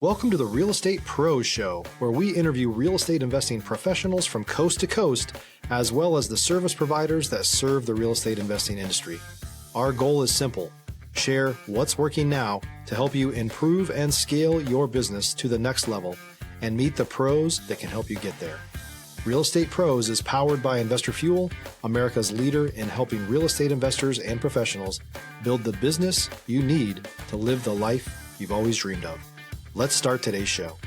Welcome to the Real Estate Pros Show, where we interview real estate investing professionals from coast to coast, as well as the service providers that serve the real estate investing industry. Our goal is simple: share what's working now to help you improve and scale your business to the next level and meet the pros that can help you get there. Real Estate Pros is powered by Investor Fuel, America's leader in helping real estate investors and professionals build the business you need to live the life you've always dreamed of. Let's start today's show.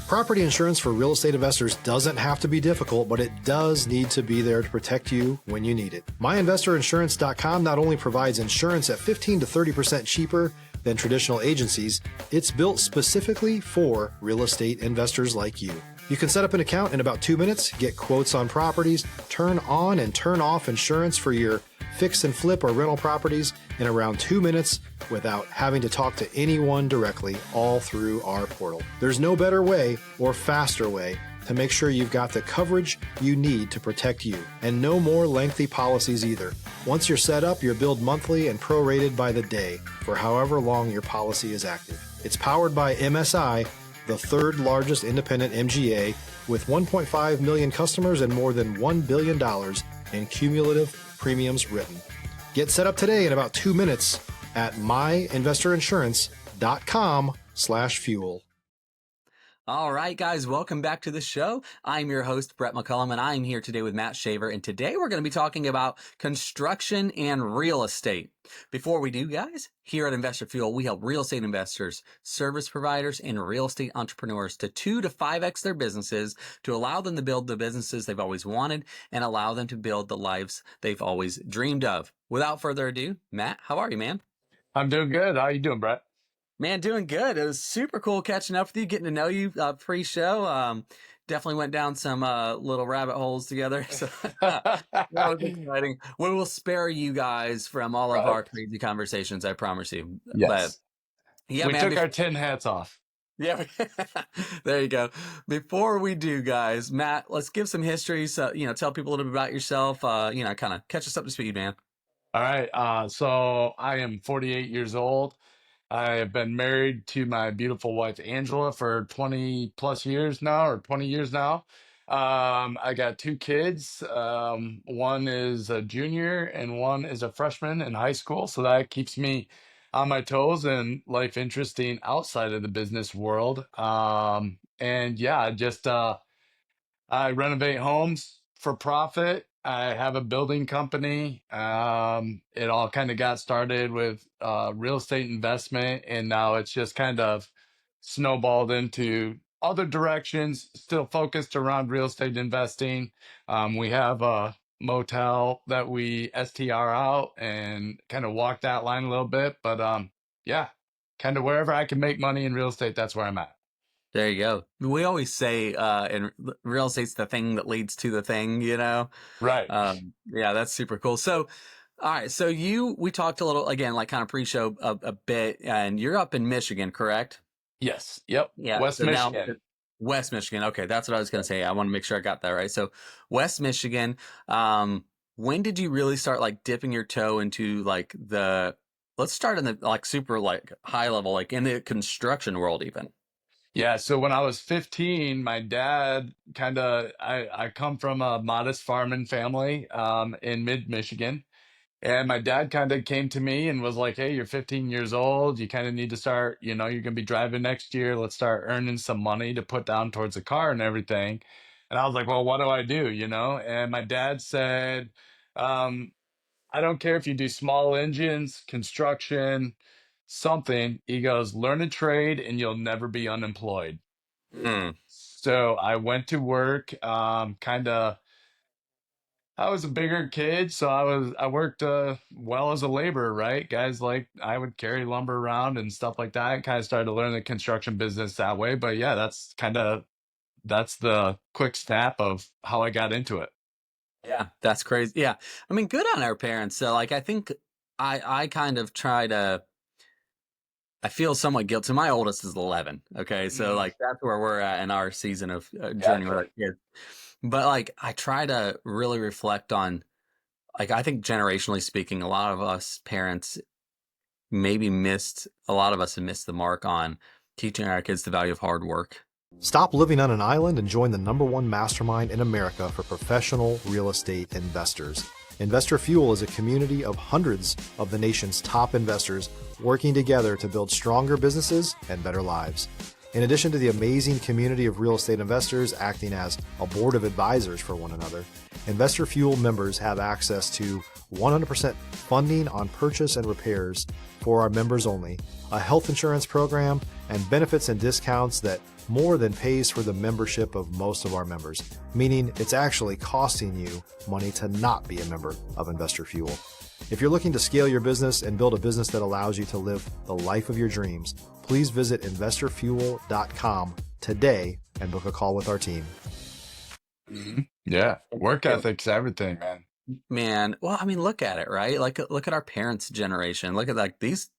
Property insurance for real estate investors doesn't have to be difficult, but it does need to be there to protect you when you need it. MyInvestorInsurance.com not only provides insurance at 15 to 30% cheaper than traditional agencies, it's built specifically for real estate investors like you. You can set up an account in about 2 minutes, get quotes on properties, turn on and turn off insurance for your fix and flip or rental properties in around 2 minutes without having to talk to anyone directly, all through our portal. There's no better way or faster way to make sure you've got the coverage you need to protect you, and no more lengthy policies either. Once you're set up, you're billed monthly and prorated by the day for however long your policy is active. It's powered by MSI, the third largest independent MGA, with 1.5 million customers and more than $1 billion in cumulative premiums written. Get set up today in about 2 minutes at myinvestorinsurance.com/fuel. All right, guys, welcome back to the show. I'm your host, Brett McCollum, and I'm here today with Matt Shaver. And today we're going to be talking about construction and real estate. Before we do, guys, here at Investor Fuel, we help real estate investors, service providers, and real estate entrepreneurs to 2 to 5x their businesses to allow them to build the businesses they've always wanted and allow them to build the lives they've always dreamed of. Without further ado, Matt, how are you, man? I'm doing good. How you doing, Brett? Man, doing good. It was super cool catching up with you, getting to know you pre-show. Definitely went down some little rabbit holes together. So that was exciting. We will spare you guys from all of our crazy conversations, I promise you. Yes. But yeah, we took our tin hats off. Yeah, there you go. Before we do, guys, Matt, let's give some history. So, tell people a little bit about yourself, kind of catch us up to speed, man. All right. So I am 48 years old. I have been married to my beautiful wife, Angela, for 20 plus years now, or 20 years now. I got 2 kids. One is a junior and one is a freshman in high school. So that keeps me on my toes and life interesting outside of the business world. And yeah, I renovate homes for profit. I have a building company. It all kind of got started with real estate investment, and now it's just kind of snowballed into other directions, still focused around real estate investing. We have a motel that we STR out and kind of walk that line a little bit. But yeah, kind of wherever I can make money in real estate, that's where I'm at. There you go. We always say in real estate's the thing that leads to the thing, Right. Yeah, that's super cool. So, all right. So we talked a little, again, like kind of pre-show a bit, and you're up in Michigan, correct? Yes. Yep. Yeah. West Michigan. Now, West Michigan. Okay. That's what I was going to say. I want to make sure I got that right. So West Michigan, when did you really start like dipping your toe into like let's start in the like super like high level, like in the construction world even. Yeah, so when I was 15, my dad I come from a modest farming family in mid-Michigan. And my dad kind of came to me and was like, hey, you're 15 years old. You kind of need to start, you're going to be driving next year. Let's start earning some money to put down towards a car and everything. And I was like, well, what do I do, And my dad said, um, I don't care if you do small engines, construction, something. He goes, learn a trade and you'll never be unemployed. Mm. So I went to work, I was a bigger kid, so I worked well as a laborer, right? Guys, like I would carry lumber around and stuff like that, and kind of started to learn the construction business that way. But yeah, that's the quick snap of how I got into it. Yeah, that's crazy. Yeah. I mean, good on our parents. So like, I think I kind of I feel somewhat guilty. My oldest is 11. Okay. So like that's where we're at in our season of journey with our kids. But like, I try to really reflect on, like, I think generationally speaking, a lot of us parents maybe missed, a lot of us have missed the mark on teaching our kids the value of hard work. Stop living on an island and join the #1 mastermind in America for professional real estate investors. Investor Fuel is a community of hundreds of the nation's top investors working together to build stronger businesses and better lives. In addition to the amazing community of real estate investors acting as a board of advisors for one another, Investor Fuel members have access to 100% funding on purchase and repairs for our members only, a health insurance program, and benefits and discounts that more than pays for the membership of most of our members, meaning it's actually costing you money to not be a member of Investor Fuel. If you're looking to scale your business and build a business that allows you to live the life of your dreams, please visit investorfuel.com today and book a call with our team. Yeah. Work ethic's everything, man. Man, well, I mean, look at it, right? Like, look at our parents' generation. Look at like these,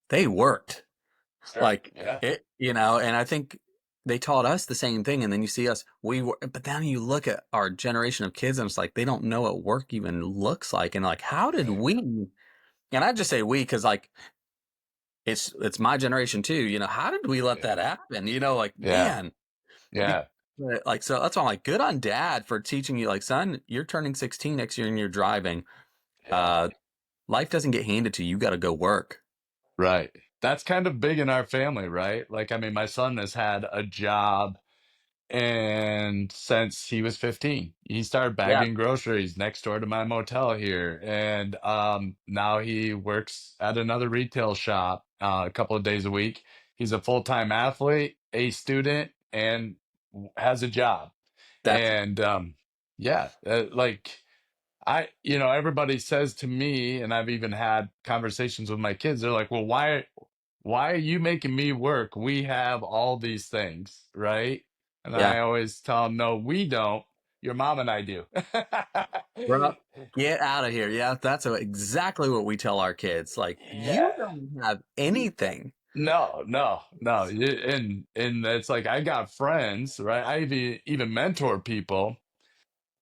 they worked. Sure. Like Yeah. it, and I think they taught us the same thing. And then you see us, but then you look at our generation of kids and it's like, they don't know what work even looks like. And like, how did we, and I just say we, cause like, it's my generation too, how did we let that happen? Like, Yeah. man, Yeah. like, so that's why I'm like, good on dad for teaching you, like, son, you're turning 16 next year and you're driving. Life doesn't get handed to you. You got to go work. Right. That's kind of big in our family, right? Like, I mean, my son has had a job and since he was 15, he started Yeah. bagging groceries next door to my motel here. And now he works at another retail shop a couple of days a week. He's a full-time athlete, a student, and has a job. That's And yeah, like everybody says to me, and I've even had conversations with my kids, they're like, well, why are you making me work? We have all these things, right? And yeah. I always tell them, no, we don't. Your mom and I do. Bro, get out of here. Yeah, that's exactly what we tell our kids. Like, you Yeah. don't have anything. No, no, no. And it's like I got friends, right? I even mentor people,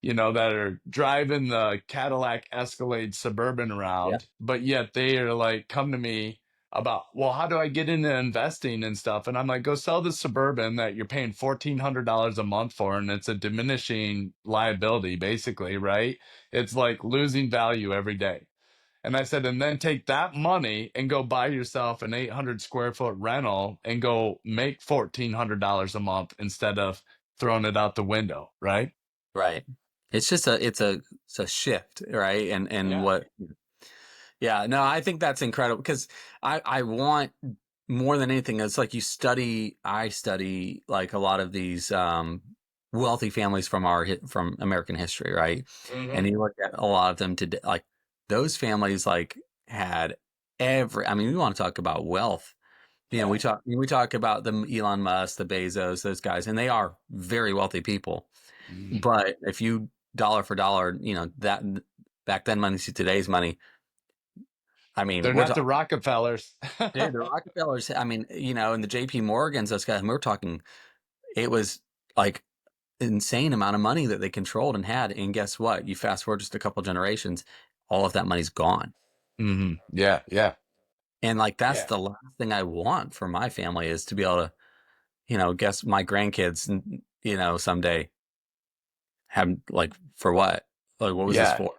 that are driving the Cadillac Escalade Suburban Yeah. around, but yet they are like, come to me about, well, how do I get into investing and stuff? And I'm like, go sell the Suburban that you're paying $1,400 a month for, and it's a diminishing liability, basically, right? It's like losing value every day. And I said, and then take that money and go buy yourself an 800 square foot rental and go make $1,400 a month instead of throwing it out the window, right? Right. It's just it's a shift, right? And Yeah. what, yeah, no, I think that's incredible because I want more than anything, it's like I study like a lot of these wealthy families from from American history, right? Mm-hmm. And you look at a lot of them today, like those families like had I mean, we want to talk about wealth. Yeah. We talk about the Elon Musk, the Bezos, those guys, and they are very wealthy people. Mhm. But if you dollar for dollar, that back then money to today's money, I mean, They're we're not the talking, Rockefellers. dude, the Rockefellers, I mean, and the JP Morgans, those guys, and we're talking, it was like insane amount of money that they controlled and had. And guess what? You fast forward just a couple generations, all of that money's gone. Hmm. Yeah, yeah, And like, that's yeah, the last thing I want for my family is to be able to, guess my grandkids, someday have like, for what? Like, what was this yeah. for?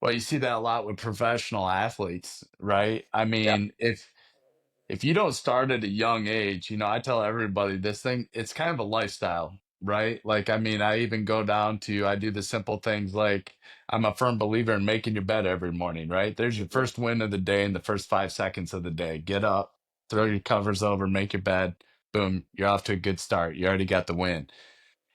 Well, you see that a lot with professional athletes, right? I Yeah. mean, if you don't start at a young age, I tell everybody this thing, it's kind of a lifestyle, right? Like, I mean, I even go down to, I do the simple things like I'm a firm believer in making your bed every morning, right? There's your first win of the day in the first 5 seconds of the day. Get up, throw your covers over, make your bed. Boom, you're off to a good start. You already got the win.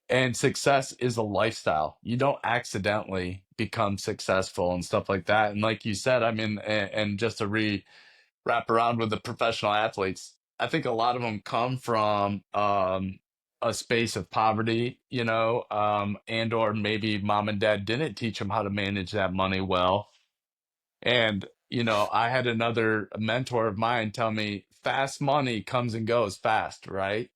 And success is a lifestyle. You don't accidentally become successful and stuff like that. And like you said, I mean, and just to wrap around with the professional athletes, I think a lot of them come from a space of poverty, and or maybe mom and dad didn't teach them how to manage that money well. And I had another mentor of mine tell me, fast money comes and goes fast, right?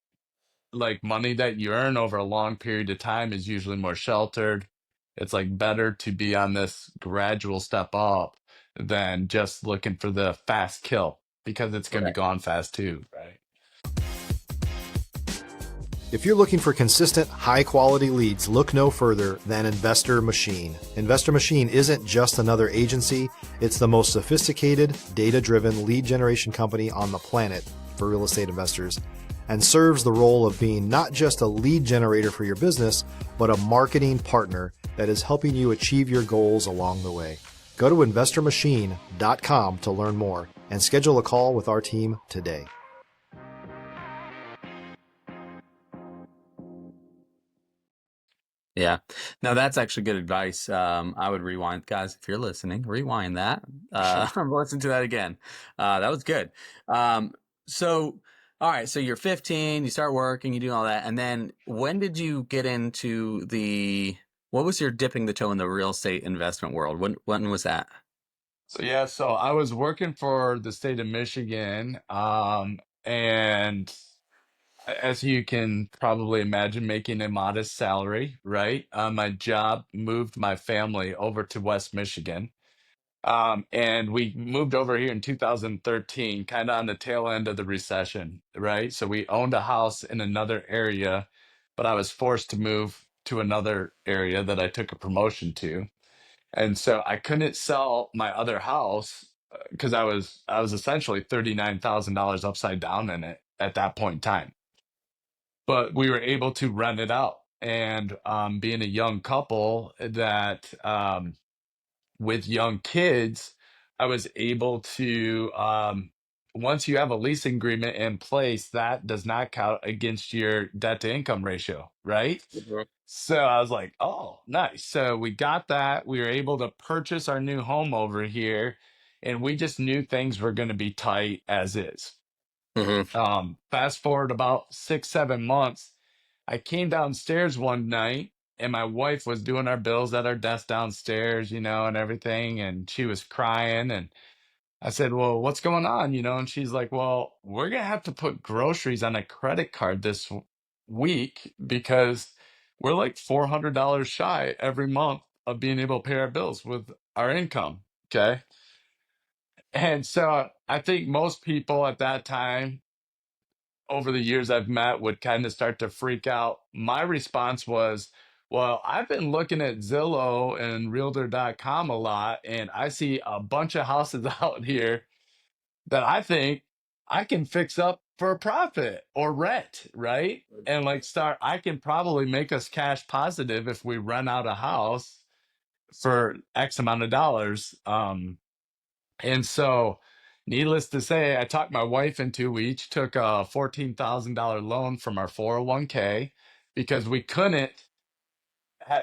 Like money that you earn over a long period of time is usually more sheltered. It's like better to be on this gradual step up than just looking for the fast kill, because it's going to be Right. gone fast too, right? If you're looking for consistent, high-quality leads, look no further than Investor Machine. Investor Machine isn't just another agency, it's the most sophisticated, data-driven lead generation company on the planet for real estate investors, and serves the role of being not just a lead generator for your business, but a marketing partner that is helping you achieve your goals along the way. Go to investormachine.com to learn more and schedule a call with our team today. Yeah. No, that's actually good advice. I would rewind, guys, if you're listening, rewind that. Listen to that again. That was good. So, all right. So you're 15, you start working, you do all that. And then when did you get into what was your dipping the toe in the real estate investment world? When was that? So yeah, so I was working for the state of Michigan, and as you can probably imagine, making a modest salary, right? My job moved my family over to West Michigan. And we moved over here in 2013, kind of on the tail end of the recession, right? So we owned a house in another area, but I was forced to move to another area that I took a promotion to. And so I couldn't sell my other house because I was essentially $39,000 upside down in it at that point in time. But we were able to rent it out. And being a young couple that with young kids, I was able to, once you have a lease agreement in place, that does not count against your debt to income ratio, right? Mhm. So I was like, oh, nice. So we got that. We were able to purchase our new home over here, and we just knew things were going to be tight as is. Mhm. Fast forward about 6, 7 months, I came downstairs one night and my wife was doing our bills at our desk downstairs, and everything. And she was crying. And I said, well, what's going on? And she's like, well, we're going to have to put groceries on a credit card this week because we're like $400 shy every month of being able to pay our bills with our income. Okay. And so I think most people at that time over the years I've met would kind of start to freak out. My response was, well, I've been looking at Zillow and realtor.com a lot, and I see a bunch of houses out here that I think I can fix up for a profit or rent, right? And like I can probably make us cash positive if we rent out a house for X amount of dollars. And so, needless to say, I talked my wife into, we each took a $14,000 loan from our 401k because we couldn't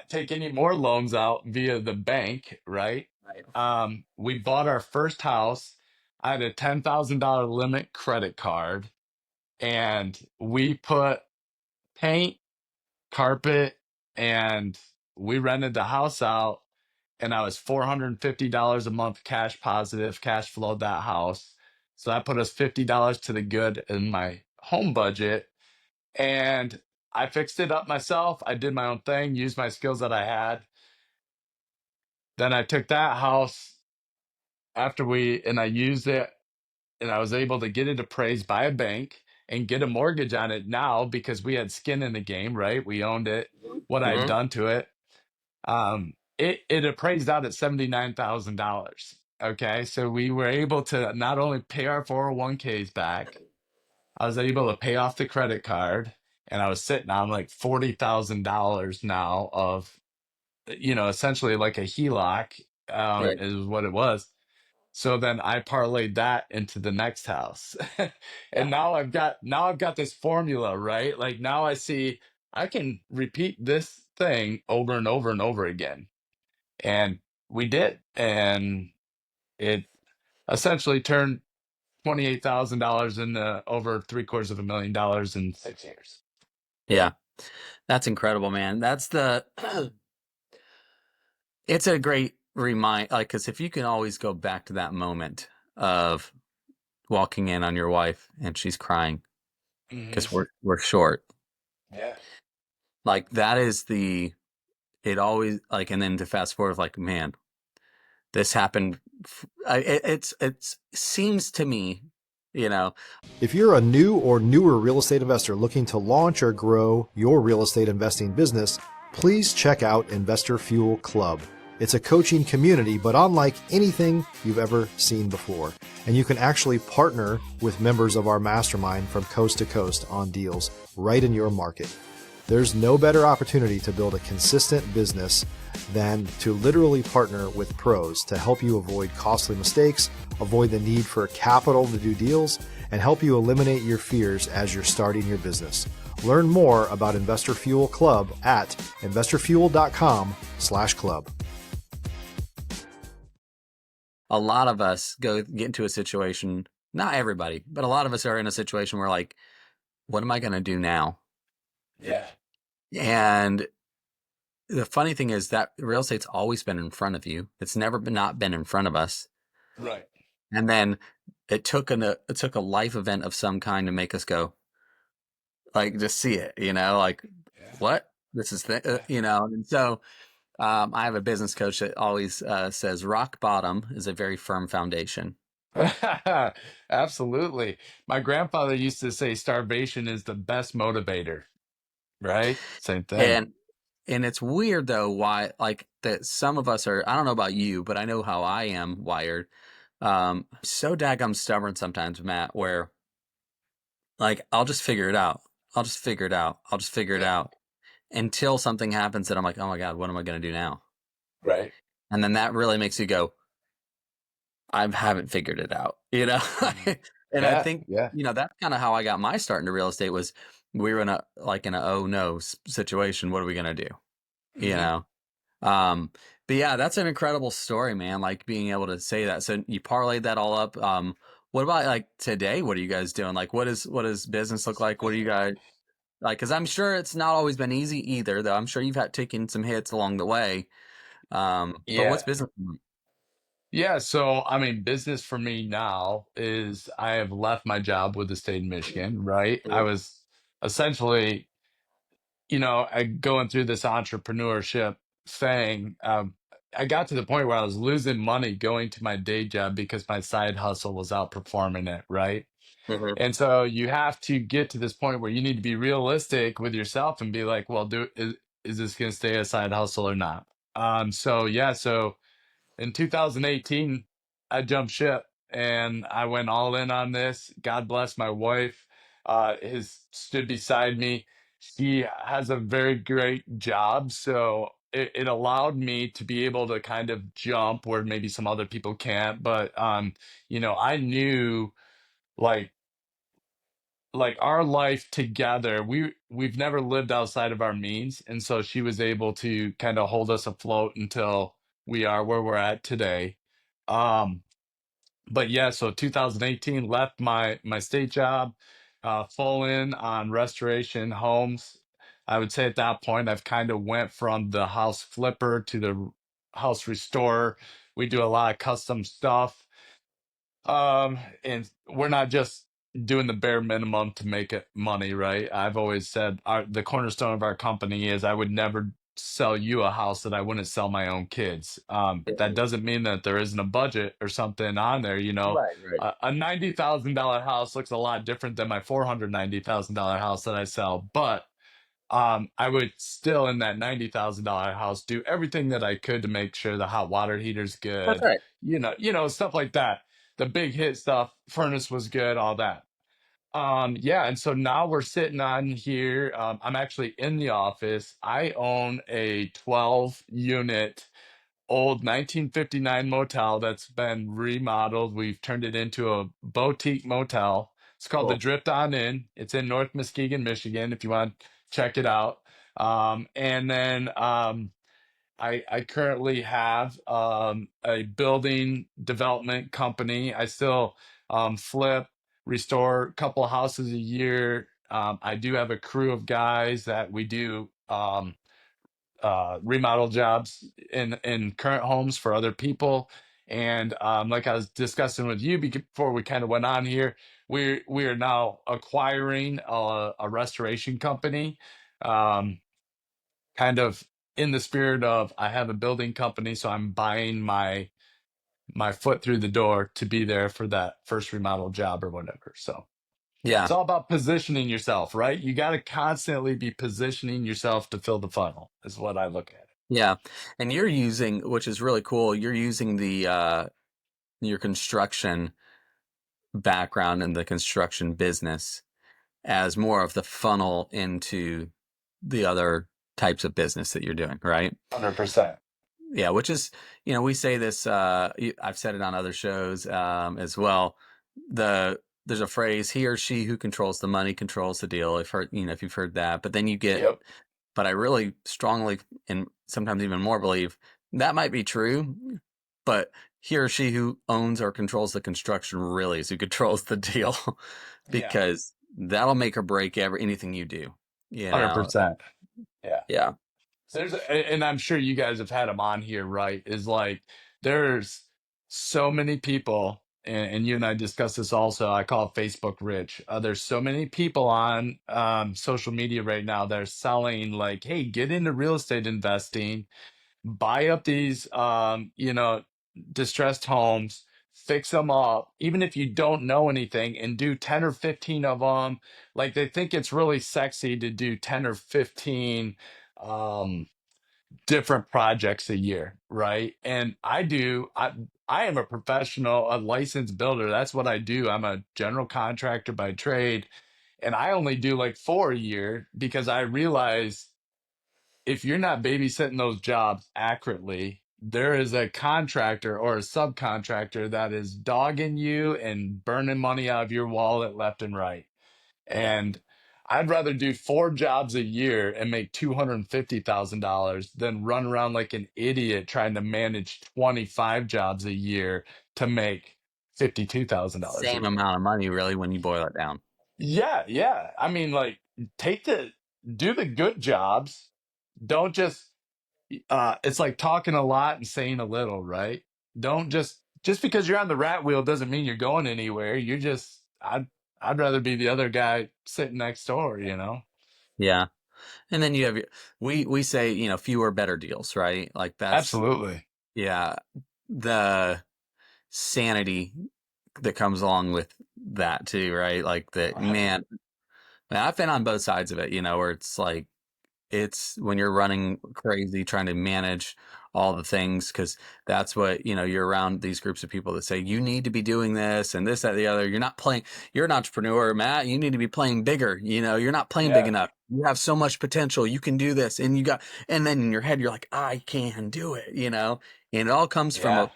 take any more loans out via the bank, right? Right. We bought our first house. I had a $10,000 limit credit card, and we put paint, carpet, and we rented the house out, and I was $450 a month cash positive, cash flowed that house. So that put us $50 to the good in my home budget. And I fixed it up myself. I did my own thing, used my skills that I had. Then I took that house and I used it, and I was able to get it appraised by a bank and get a mortgage on it now because we had skin in the game, right? We owned it, what I had Mhm. done to it. It appraised out at $79,000. Okay, so we were able to not only pay our 401ks back, I was able to pay off the credit card, and I was sitting on like $40,000 now of, essentially like a HELOC, Right. is what it was. So then I parlayed that into the next house. And Yeah. now I've got this formula, right? Like now I see I can repeat this thing over and over and over again. And we did. And it essentially turned $28,000 into over $750,000 in 6 years. Yeah. That's incredible, man. It's a great remind, like, because if you can always go back to that moment of walking in on your wife and she's crying because Hmm. we're short, Yeah. like that is it always like, and then to fast forward, like, man, this happened. It seems to me, you know, If you're a new or newer real estate investor looking to launch or grow your real estate investing business, please check out Investor Fuel Club. It's a coaching community, but unlike anything you've ever seen before. And you can actually partner with members of our mastermind from coast to coast on deals right in your market. There's no better opportunity to build a consistent business than to literally partner with pros to help you avoid costly mistakes, avoid the need for capital to do deals, and help you eliminate your fears as you're starting your business. Learn more about Investor Fuel Club at investorfuel.com/club. a lot of us get into a situation, not everybody, but a lot of us are in a situation where like, what am I going to do now? Yeah. And the funny thing is that real estate's always been in front of you. It's never been not been in front of us. Right. And then it took a life event of some kind to make us go, like, just see it, like Yeah. what this is, And so I have a business coach that always says rock bottom is a very firm foundation. Absolutely. My grandfather used to say starvation is the best motivator, right? Same thing. And it's weird though why like that some of us are, I don't know about you, but I know how I am wired. So daggum stubborn sometimes, Matt, where like I'll just figure it out. I'll just figure it out. I'll just figure it Yeah. out until something happens that I'm like, oh my God, what am I going to do now? Right. And then that really makes you go, I haven't figured it out, Mhm. And I Yeah. think, Yeah. that's kind of how I got my start into real estate was we were in a oh no situation. What are we going to do? You hmm know? Um, but yeah, that's an incredible story, man. Like being able to say that. So you parlayed that all up. What about like today? What are you guys doing? Like, what does business look like? What do you guys like? Cause I'm sure it's not always been easy either, though. I'm sure you've had taken some hits along the way. But what's Yeah. business like? Yeah. So, I mean, business for me now is I have left my job with the state of Michigan, right? I was essentially, going through this entrepreneurship thing. I got to the point where I was losing money going to my day job because my side hustle was outperforming it, right? Mhm. And so you have to get to this point where you need to be realistic with yourself and be like, well, is this going to stay a side hustle or not? So yeah, so in 2018, I jumped ship and I went all in on this. God bless my wife, has stood beside me. She has a very great job, so it allowed me to be able to kind of jump where maybe some other people can't. But I knew like our life together, we've never lived outside of our means, and so she was able to kind of hold us afloat until we are where we're at today. um but yeah, so 2018, left my state job, full in on restoration homes. I would say at that point I've kind of went from the house flipper to the house restorer. We do a lot of custom stuff. And we're not just doing the bare minimum to make it money, right? I've always said the cornerstone of our company is I would never sell you a house that I wouldn't sell my own kids. That doesn't mean that there isn't a budget or something on there, Right, right. A $90,000 house looks a lot different than my $490,000 house that I sell, but I would still in that $90,000 house do everything that I could to make sure the hot water heater's That's good, right. stuff like that. The big hit stuff, furnace was good, all that. Yeah, and so now we're sitting on here. I'm actually in the office. I own a 12 unit old 1959 motel that's been remodeled. We've turned it into a boutique motel. It's called the Cool. Drift On Inn. It's in North Muskegon, Michigan, if you want to check it out. And then I currently have a building development company. I still flip, restore a couple of houses a year. I do have a crew of guys that we do remodel jobs in current homes for other people. And like I was discussing with you before we kind of went on here, we are now acquiring a restoration company. Um, Kind of in the spirit of I have a building company, so I'm buying my my foot through the door to be there for that first remodel job or whatever. So Yeah. it's all about positioning yourself, right? You got to constantly be positioning yourself to fill the funnel, is what I look at it. Yeah. And you're using, which is really cool, you're using your construction background and the construction business as more of the funnel into the other types of business that you're doing, right? 100%. Yeah, which is, we say this, I've said it on other shows as well. There's a phrase, he or she who controls the money controls the deal. I've heard, if you've heard that, but then you get, Yep. but I really strongly and sometimes even more believe that might be true, but he or she who owns or controls the construction really is who controls the deal Yeah. because that'll make or break anything you do, you know? 100%. Yeah. Yeah, And I'm sure you guys have had them on here, right? Is like there's so many people, and you and I discussed this also. I call it Facebook rich. There's so many people on social media right now that are selling like, hey, get into real estate investing, buy up these, distressed homes, fix them up, even if you don't know anything, and do 10 or 15 of them. Like they think it's really sexy to do 10 or 15. Um, Different projects a year, right? And I am a professional, a licensed builder. That's what I do. I'm a general contractor by trade, and I only do like 4 a year because I realize if you're not babysitting those jobs accurately, there is a contractor or a subcontractor that is dogging you and burning money out of your wallet left and right. yeah, And I'd rather do 4 jobs a year and make $250,000 than run around like an idiot trying to manage 25 jobs a year to make $52,000 a same year. amount of money really when you boil it down. Yeah, yeah. I mean, like, take the do the good jobs. Don't just it's like talking a lot and saying a little, right? Don't just because you're on the rat wheel doesn't mean you're going anywhere. You're just I'd rather be the other guy sitting next door, you know? Yeah. And then you have we say, fewer better deals, right? Like that's Absolutely. yeah, the sanity that comes along with that too, right? Like that man, I've been on both sides of it, where it's like it's when you're running crazy trying to manage all the things because that's what you're around these groups of people that say you need to be doing this and this that the other. You're not playing, you're an entrepreneur, Matt, you need to be playing bigger. You're not playing big Yeah. enough. You have so much potential, you can do this. And then in your head you're like, I can do it. And it all comes from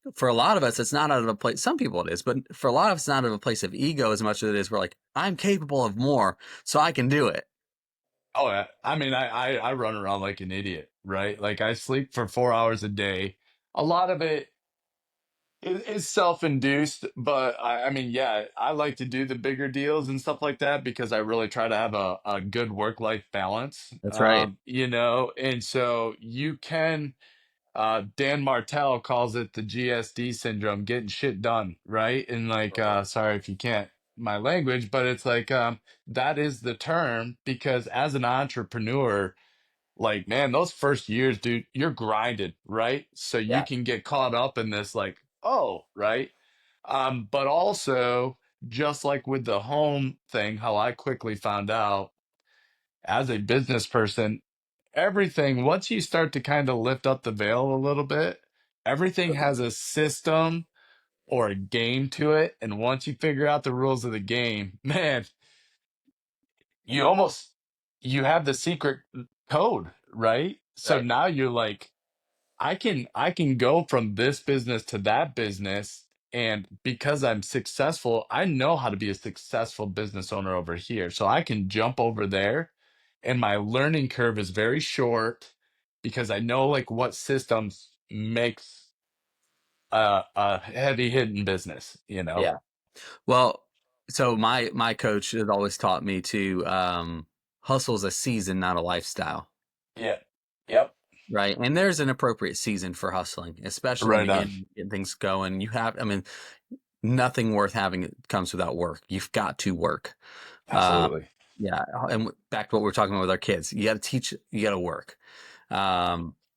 Yeah. for a lot of us it's not out of a place, some people it is, but for a lot of us it's not out of a place of ego as much as it is we're like, I'm capable of more, so I can do it. Oh, yeah. I mean, I run around like an idiot, right? Like I sleep for 4 hours a day. A lot of it is self-induced, but I mean, yeah, I like to do the bigger deals and stuff like that because I really try to have a good work-life balance, That's right. and so you can, Dan Martell calls it the GSD syndrome, getting shit done, right? And like, sorry if you can't my language, but it's like, that is the term because as an entrepreneur, like, man, those first years, dude, you're grinded, right? So you Yeah, can get caught up in this, like, oh, right. But also, just like with the home thing, how I quickly found out as a business person, everything, once you start to kind of lift up the veil a little bit, everything has a system or a game to it. And once you figure out the rules of the game, man, you almost you have the secret code, right? So right. now you're like, I can go from this business to that business, and because I'm successful, I know how to be a successful business owner over here. So I can jump over there, and my learning curve is very short because I know like what systems makes a heavy hitting business, you know? Yeah. Well, so my coach has always taught me to hustle is a season, not a lifestyle, Yeah. Yep. right? And there's an appropriate season for hustling, especially in the Right on. beginning, get things going. I mean, nothing worth having comes without work. You've got to work. Absolutely. Yeah, and back to what we are talking about with our kids, you got to teach, you got to work.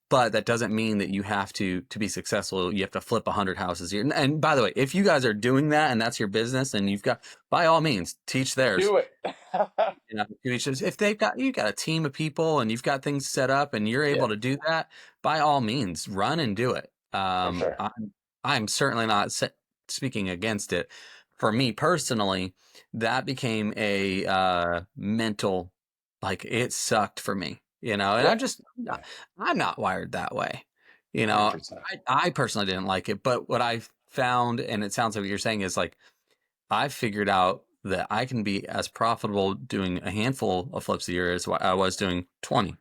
but that doesn't mean that you have to be successful. You have to flip 100 houses a year. And by the way, if you guys are doing that and that's your business, and you've got, by all means, teach theirs. Do it. You know, if they've got, you've got a team of people and you've got things set up and you're Yeah, able to do that, by all means, run and do it. for sure. I'm certainly not speaking against it. For me personally, that became a mental, like, it sucked for me, you know, and Yeah, uh, yeah, I'm not wired that way. You know, 100%. I personally didn't like it, but what I found, and it sounds like what you're saying, is like, I figured out that I can be as profitable doing a handful of flips a year as I was doing 20.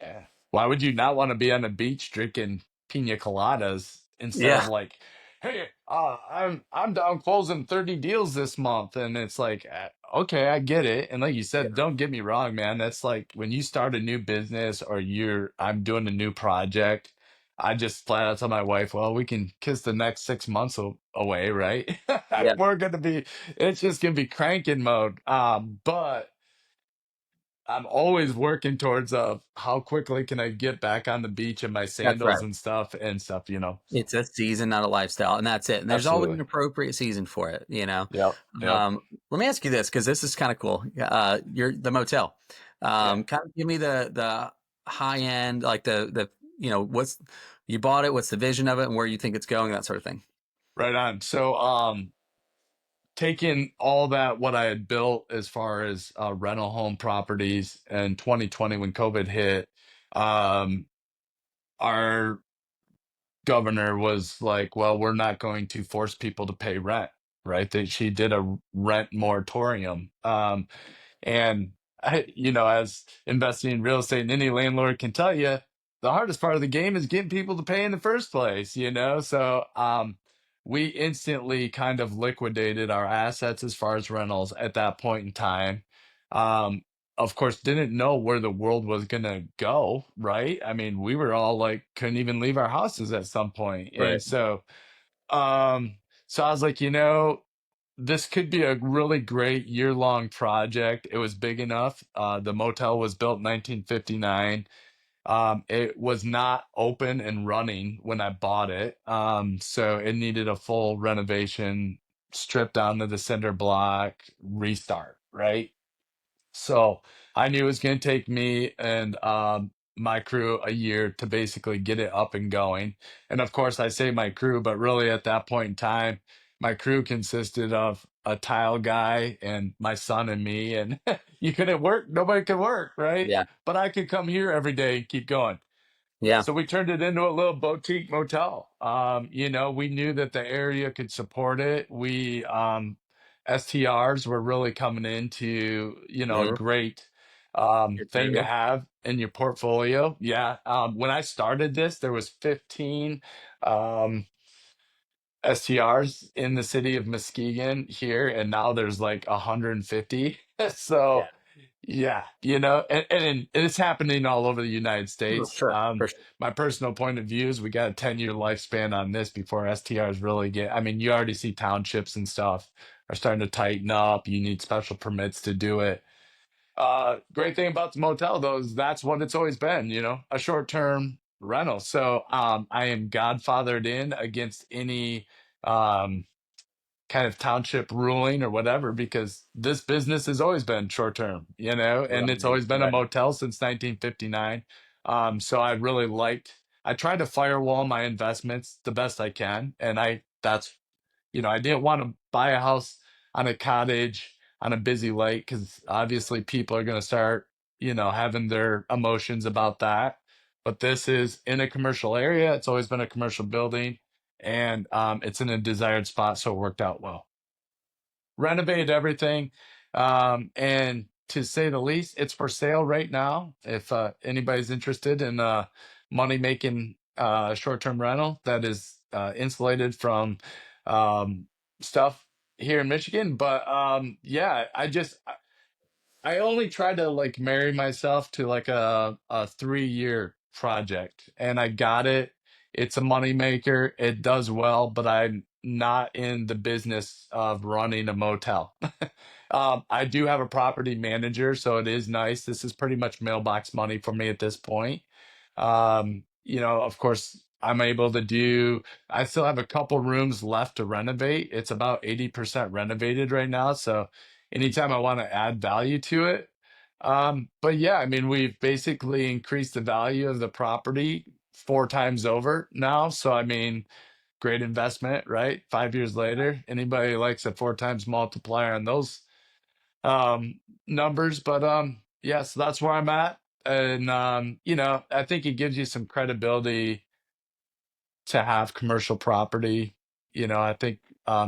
Yeah. Why would you not want to be on the beach drinking pina coladas instead Yeah. of like, hey, I'm down closing 30 deals this month, and it's like, okay, I get it. And like you Yeah. said, don't get me wrong, man. That's like when you start a new business or I'm doing a new project. I just flat out tell my wife, well, we can kiss the next 6 months away, right? Yeah. We're gonna be, it's just gonna be cranking mode. But I'm always working towards how quickly can I get back on the beach in my That's right. sandals and stuff, you know. So It's a season, not a lifestyle, and that's it. And there's always absolutely. an appropriate season for it, you know. Yep. Yep. Let me ask you this, because this is kind of cool. You're the motel. Yeah. Kind of give me the high end, like the you know, what's, you bought it, what's the vision of it, and where you think it's going, that sort of thing. Right on. So taking all that what I had built as far as rental home properties in 2020 when COVID hit, um our governor was like, well, we're not going to force people to pay rent, right? She did a rent moratorium. And as investing in real estate, and any landlord can tell you, the hardest part of the game is getting people to pay in the first place, you know? So we instantly kind of liquidated our assets as far as rentals at that point in time. Um, of course, didn't know where the world was going to go, right? I mean, we were all like, couldn't even leave our houses at some point. Right. And um, so I was like, this could be a really great year-long project. It was big enough. The motel was built in 1959. It was not open and running when I bought it. So it needed a full renovation, strip down to the cinder block, restart, right? So I knew it was going to take me and my crew a year to basically get it up and going. And of course, I say my crew, but really at that point in time, my crew consisted of a tile guy and my son and me. And you couldn't work, nobody could work, right? Yeah. But I could come here every day and keep going. Yeah. So we turned it into a little boutique motel. We knew that the area could support it. STRs were really coming into, a Ooh, great good for thing to you. have in your portfolio. Yeah. When I started this, there was 15 um, STRs in the city of Muskegon here, and now there's like 150. Yeah. So yeah, and it's happening all over the United For States. sure. For sure. My personal point of view is we got a 10-year lifespan on this before STRs really get. I mean, you already see townships and stuff are starting to tighten up. You need special permits to do it. Great thing about the motel though is that's what it's always been, a short-term rental. So I am godfathered in against any um kind of township ruling or whatever because this business has always been short term, and it's Right. always been a Right. motel since 1959. So I try to firewall my investments the best I can. And I didn't want to buy a house on a cottage on a busy lake because obviously people are going to start, having their emotions about that. But this is in a commercial area. It's always been a commercial building and it's in a desired spot. So it worked out well. Renovated everything. And to say the least, it's for sale right now. If anybody's interested in money making short term rental that is insulated from um, stuff here in Michigan. But yeah, I only try to like marry myself to like a 3-year project and I got it. It's a money maker. It does well, but I'm not in the business of running a motel. I do have a property manager, so it is nice. This is pretty much mailbox money for me at this point. of course, I still have a couple rooms left to renovate. It's about 80% renovated right now. So anytime I want to add value to it. But yeah, I mean, we've basically increased the value of the property 4 times over now. So, I mean, great investment, right? 5 years later, anybody likes a 4 times multiplier on those numbers. But yeah, so that's where I'm at. And I think it gives you some credibility to have commercial property. I think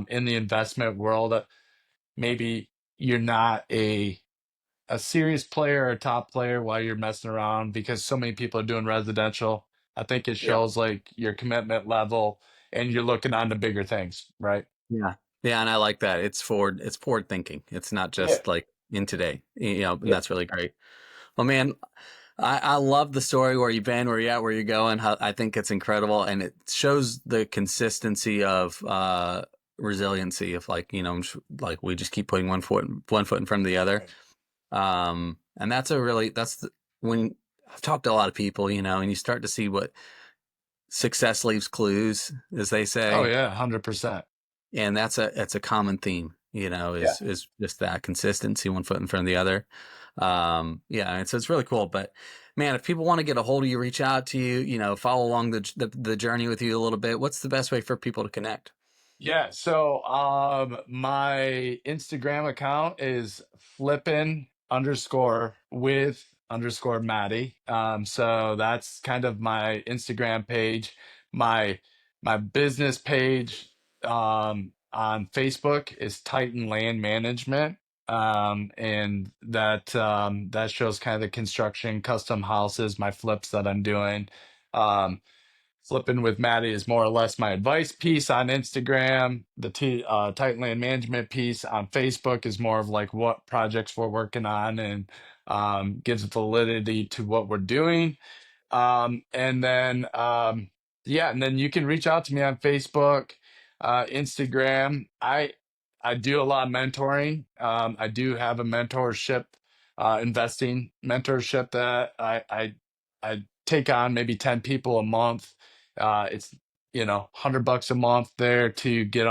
in the investment world, maybe you're not a serious player or a top player while you're messing around because so many people are doing residential. I think it Yeah. shows like your commitment level and you're looking on to bigger things, right? Yeah. Yeah. And I like that. It's forward thinking. It's not Yeah. just like in today, and Yeah. that's really great. Well, man, I love the story where you've been, where you're at, where you're going. I think it's incredible. And it shows the consistency of, resiliency of like, like we just keep putting one foot in front of the other. Right. And when I've talked to a lot of people, and you start to see what success leaves clues, as they Oh say. yeah, 100%. And that's a common theme, Yeah. is just that consistency, one foot in front of the other. Yeah. And so it's really cool, but man, if people want to get a hold of you, reach out to you, follow along the journey with you a little bit, what's the best way for people to connect? Yeah, so my Instagram account is flippin underscore with underscore Maddie. So that's kind of my Instagram page. My business page on Facebook is Titan Land Management. And that shows kind of the construction, custom houses, my flips that I'm doing. Um, Flipping with Maddie is more or less my advice piece on Instagram. The Titan Land Management piece on Facebook is more of like what projects we're working on and gives validity to what we're doing. And then yeah, and then you can reach out to me on Facebook, Instagram. I do a lot of mentoring. I do have a mentorship, investing mentorship that I take on maybe 10 people a month. It's $100 a month there to get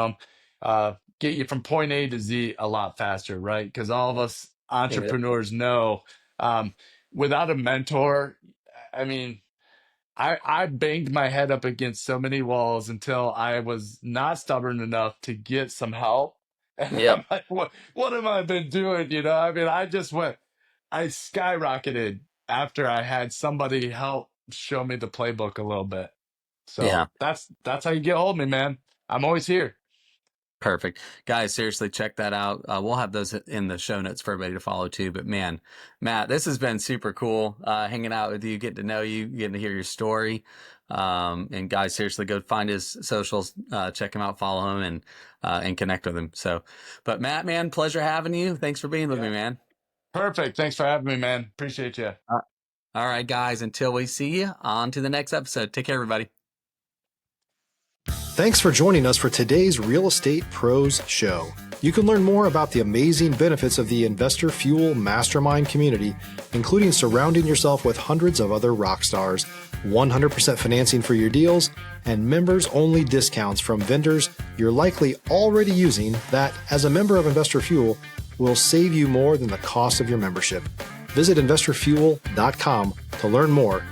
you from point A to Z a lot faster, right? Because all of us Yeah. entrepreneurs know um, without a mentor, I mean, I banged my head up against so many walls until I was not stubborn enough to get some help. And I'm Yep. like, what have I been doing? I mean, I skyrocketed after I had somebody help show me the playbook a little bit. So Yeah. that's how you get a hold of me, man. I'm always here. Perfect. Guys, seriously, check that out. We'll have those in the show notes for everybody to follow too. But man, Matt, this has been super cool, hanging out with you, getting to know you, getting to hear your story. And guys, seriously, go find his socials, check him out, follow him, and connect with him. So, but Matt, man, pleasure having you. Thanks for being with me, Yeah. man. Perfect. Thanks for having me, man. Appreciate you. Uh, All right, guys, until we see you, on to the next episode. Take care, everybody. Thanks for joining us for today's Real Estate Pros Show. You can learn more about the amazing benefits of the Investor Fuel Mastermind community, including surrounding yourself with hundreds of other rock stars, 100% financing for your deals, and members-only discounts from vendors you're likely already using that, as a member of Investor Fuel, will save you more than the cost of your membership. Visit investorfuel.com to learn more.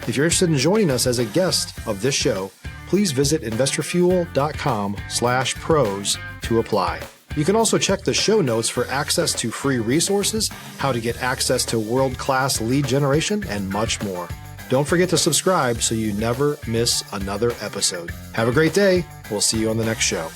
If you're interested in joining us as a guest of this show, please visit investorfuel.com/pros to apply. You can also check the show notes for access to free resources, how to get access to world-class lead generation, and much more. Don't forget to subscribe so you never miss another episode. Have a great day. We'll see you on the next show.